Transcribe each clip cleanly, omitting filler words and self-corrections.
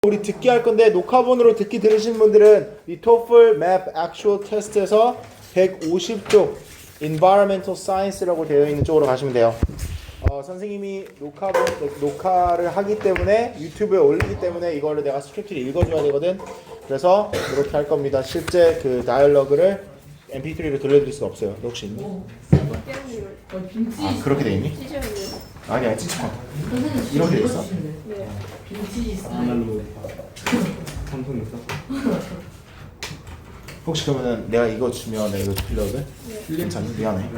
우리 듣기 할 건데 녹화본으로 듣기 들으신 분들은 이 TOEFL MAP Actual 테스트에서 150쪽 Environmental Science라고 되어 있는 쪽으로 가시면 돼요. 선생님이 녹화를 하기 때문에 유튜브에 올리기 때문에 이거를 내가 스크립트를 읽어줘야 되거든. 그래서 이렇게 할 겁니다. 실제 그 다이얼로그를 MP3로 들려드릴 수가 없어요. 너 혹시 있니? 아, 그렇게 돼 있니? 아니야, 찌쳐. 이렇게 돼 있어. 네. 아날로그 삼성 있어? 혹시 그러면은 내가 이거 주면 내가 이거 빌려도 돼? 네. 괜찮니? 미안해.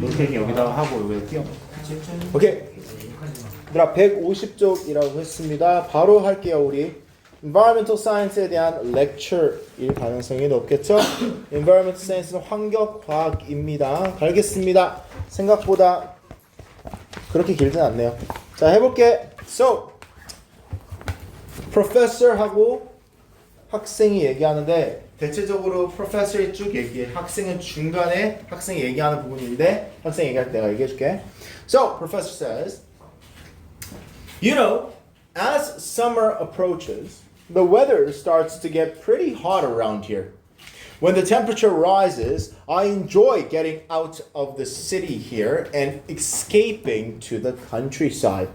이렇게 여기다 하고 여기다 띄워. 오케이. 얘들아 150쪽이라고 했습니다. 바로 할게요 우리. Environmental Science에 대한 lecture일 가능성이 높겠죠? Environmental Science는 환경과학입니다. 가겠습니다. 생각보다 그렇게 길진 않네요. 자 해볼게. So, professor하고 학생이 얘기하는데 대체적으로 professor이 쭉 얘기해. 학생은 중간에 학생이 얘기하는 부분인데 학생이 얘기할 때 내가 얘기해줄게. So, professor says, you know, as summer approaches, the weather starts to get pretty hot around here. When the temperature rises, I enjoy getting out of the city here and escaping to the countryside.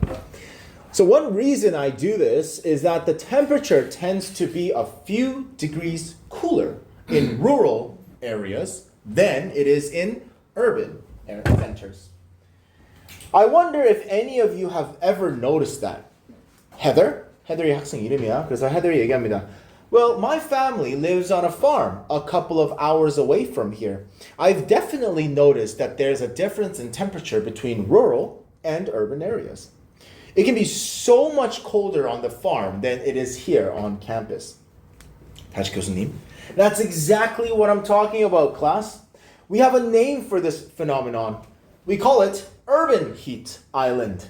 So one reason I do this is that the temperature tends to be a few degrees cooler in rural areas than it is in urban centers. I wonder if any of you have ever noticed that. Heather? 헤더리 학생 이름이야. 그래서 헤더리 얘기합니다. Well, my family lives on a farm a couple of hours away from here. I've definitely noticed that there's a difference in temperature between rural and urban areas. It can be so much colder on the farm than it is here on campus. 다시 교수님. That's exactly what I'm talking about, class. We have a name for this phenomenon. We call it urban heat island.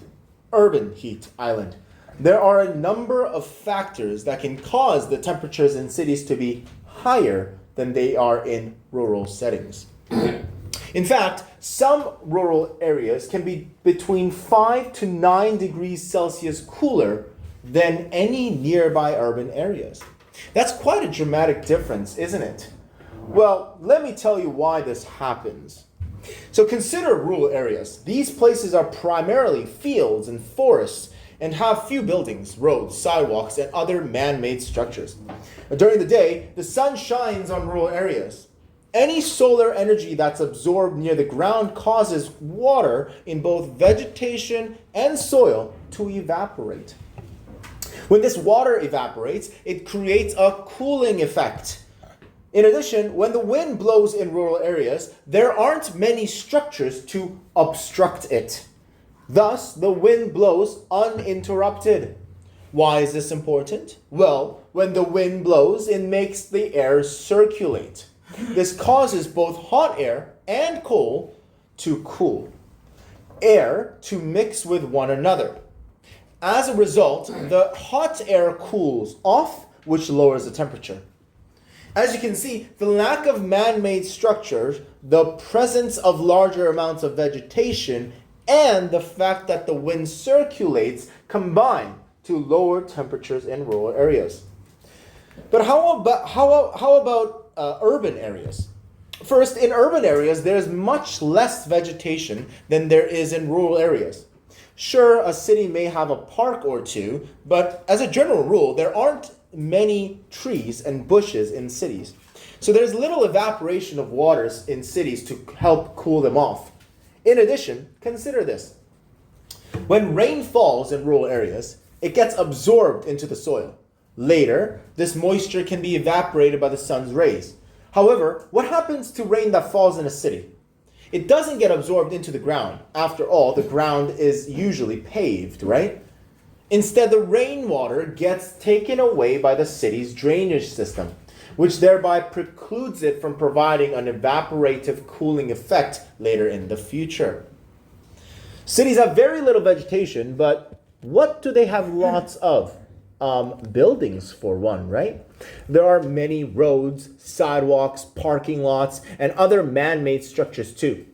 Urban heat island. There are a number of factors that can cause the temperatures in cities to be higher than they are in rural settings. In fact, some rural areas can be between 5 to 9 degrees Celsius cooler than any nearby urban areas. That's quite a dramatic difference, isn't it? Well, let me tell you why this happens. So consider rural areas. These places are primarily fields and forests and have few buildings, roads, sidewalks, and other man-made structures. During the day, the sun shines on rural areas. Any solar energy that's absorbed near the ground causes water in both vegetation and soil to evaporate. When this water evaporates, it creates a cooling effect. In addition, when the wind blows in rural areas, there aren't many structures to obstruct it. Thus, the wind blows uninterrupted. Why is this important? Well, when the wind blows, it makes the air circulate. This causes both hot air and cold to cool. Air to mix with one another. As a result, the hot air cools off, which lowers the temperature. As you can see, the lack of man-made structures, the presence of larger amounts of vegetation, and the fact that the wind circulates combine to lower temperatures in rural areas. But how about urban areas? First, in urban areas, there's much less vegetation than there is in rural areas. Sure, a city may have a park or two, but as a general rule, there aren't many trees and bushes in cities. So there's little evaporation of waters in cities to help cool them off. In addition, consider this. When rain falls in rural areas, it gets absorbed into the soil. Later, this moisture can be evaporated by the sun's rays. However, what happens to rain that falls in a city? It doesn't get absorbed into the ground. After all, the ground is usually paved, right? Instead, the rainwater gets taken away by the city's drainage system, which thereby precludes it from providing an evaporative cooling effect later in the future. Cities have very little vegetation, but what do they have lots of? Buildings for one, right? There are many roads, sidewalks, parking lots, and other man-made structures too.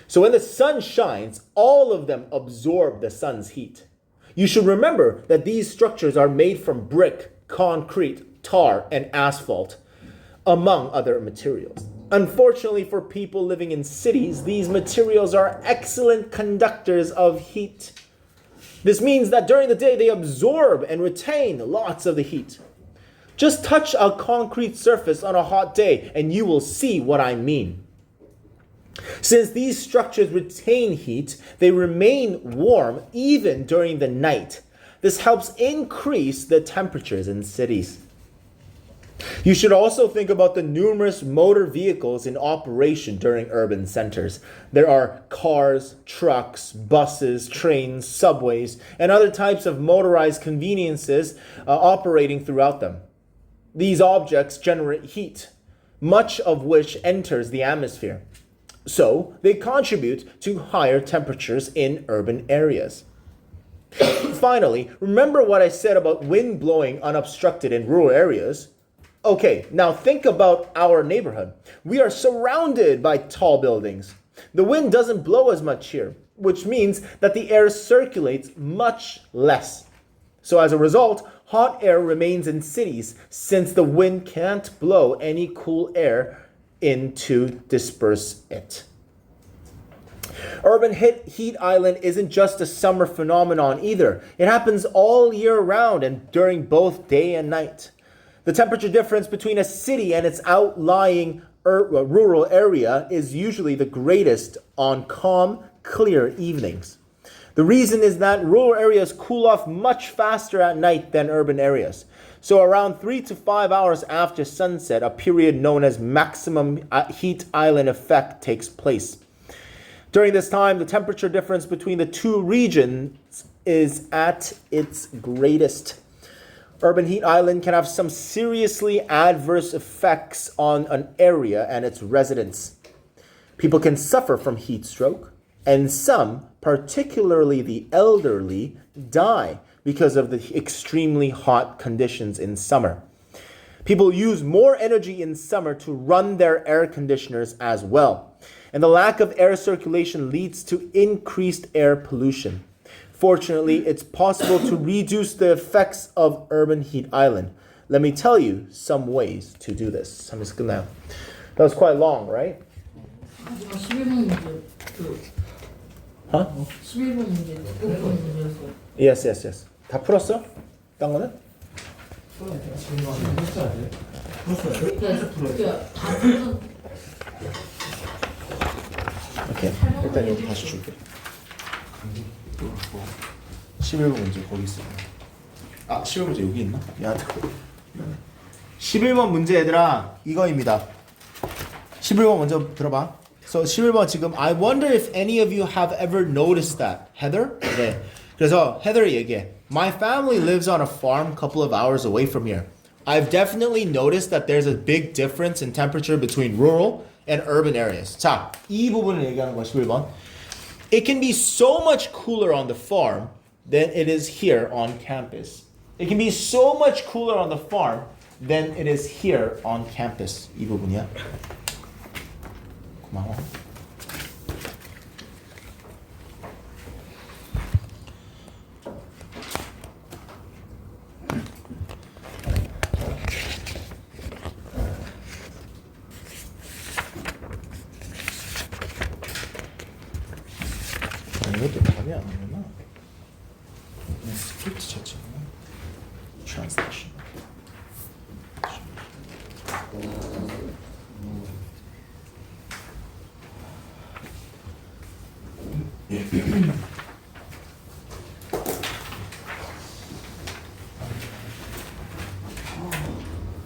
So when the sun shines, all of them absorb the sun's heat. You should remember that these structures are made from brick, concrete, tar, and asphalt, among other materials. Unfortunately for people living in cities, these materials are excellent conductors of heat. This means that during the day they absorb and retain lots of the heat. Just touch a concrete surface on a hot day and you will see what I mean. Since these structures retain heat, they remain warm even during the night. This helps increase the temperatures in cities. You should also think about the numerous motor vehicles in operation during urban centers. There are cars, trucks, buses, trains, subways, and other types of motorized conveniences operating throughout them. These objects generate heat, much of which enters the atmosphere. So, they contribute to higher temperatures in urban areas. Finally, remember what I said about wind blowing unobstructed in rural areas? Okay, now think about our neighborhood. We are surrounded by tall buildings. The wind doesn't blow as much here, which means that the air circulates much less. So as a result, hot air remains in cities since the wind can't blow any cool air in to disperse it. Urban heat island isn't just a summer phenomenon either. It happens all year round and during both day and night. The temperature difference between a city and its outlying rural area is usually the greatest on calm, clear evenings. The reason is that rural areas cool off much faster at night than urban areas. So around 3 to 5 hours after sunset, a period known as maximum heat island effect takes place. During this time, the temperature difference between the two regions is at its greatest. Urban heat island can have some seriously adverse effects on an area and its residents. People can suffer from heat stroke, and some, particularly the elderly, die because of the extremely hot conditions in summer. People use more energy in summer to run their air conditioners as well, and the lack of air circulation leads to increased air pollution. Fortunately, it's possible to reduce the effects of urban heat island. Let me tell you some ways to do this. That was quite long, right? 11번 문제 Huh? 11번 문제 9번 문제였어. Yes. 다 풀었어? 딴 거는? 그러니까 다 풀어서 오케이. 일단 여기 다시 줄게. 11번 문제 거기 있어. 11번 문제 여기 있나? 미안하다. 11번 문제 얘들아 이거입니다. 11번 먼저 들어봐. So 11번 지금 I wonder if any of you have ever noticed that. Heather? 네. 그래서 Heather 얘기해. My family lives on a farm a couple of hours away from here. I've definitely noticed that there's a big difference in temperature between rural and urban areas. 자, 이 부분을 얘기하는 거야 11번. It can be so much cooler on the farm than it is here on campus. It can be so much cooler on the farm than it is here on campus. 이 부분이야. 고마워. 이것도 답이 안 오구나. 스크립트 자체구나. Translation.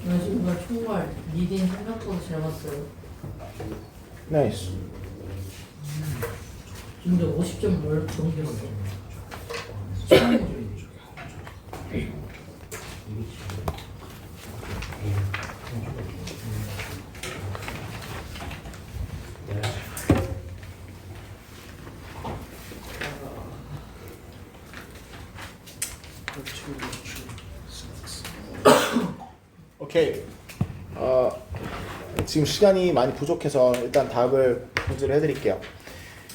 나 지금 정말 리딩 생각보다 잘 봤어요. 나이스. 근데 50점 넘겼어. 오케이. 지금 시간이 많이 부족해서 일단 답을 문제를 해드릴게요.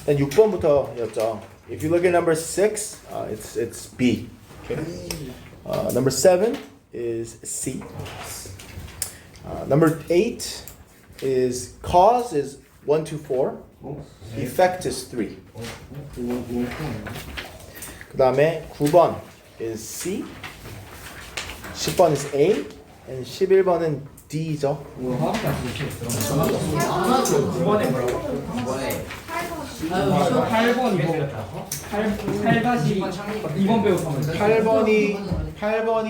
일단 6번부터였죠. If you look at number 6, it's B. Okay. Number 7 is C. Number 8 is cause is 1 to 4. Effect is 3. 그 다음에 9번 is C. 10번 is A. and 11번은 D죠. 이거 화학이 안 쓰지. 9번에 뭐라고? 9번에 아유, 8번 2번 8-2번 배우면 8번이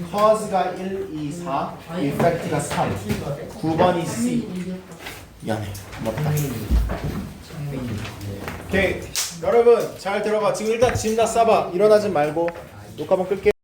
cause가 1, 2, 4, effect가 3. 9번이 C. 미안해. 고맙다. 오케이. 여러분 잘 들어봐. 지금 일단 짐 다 싸봐. 일어나지 말고 녹화 한번 끌게.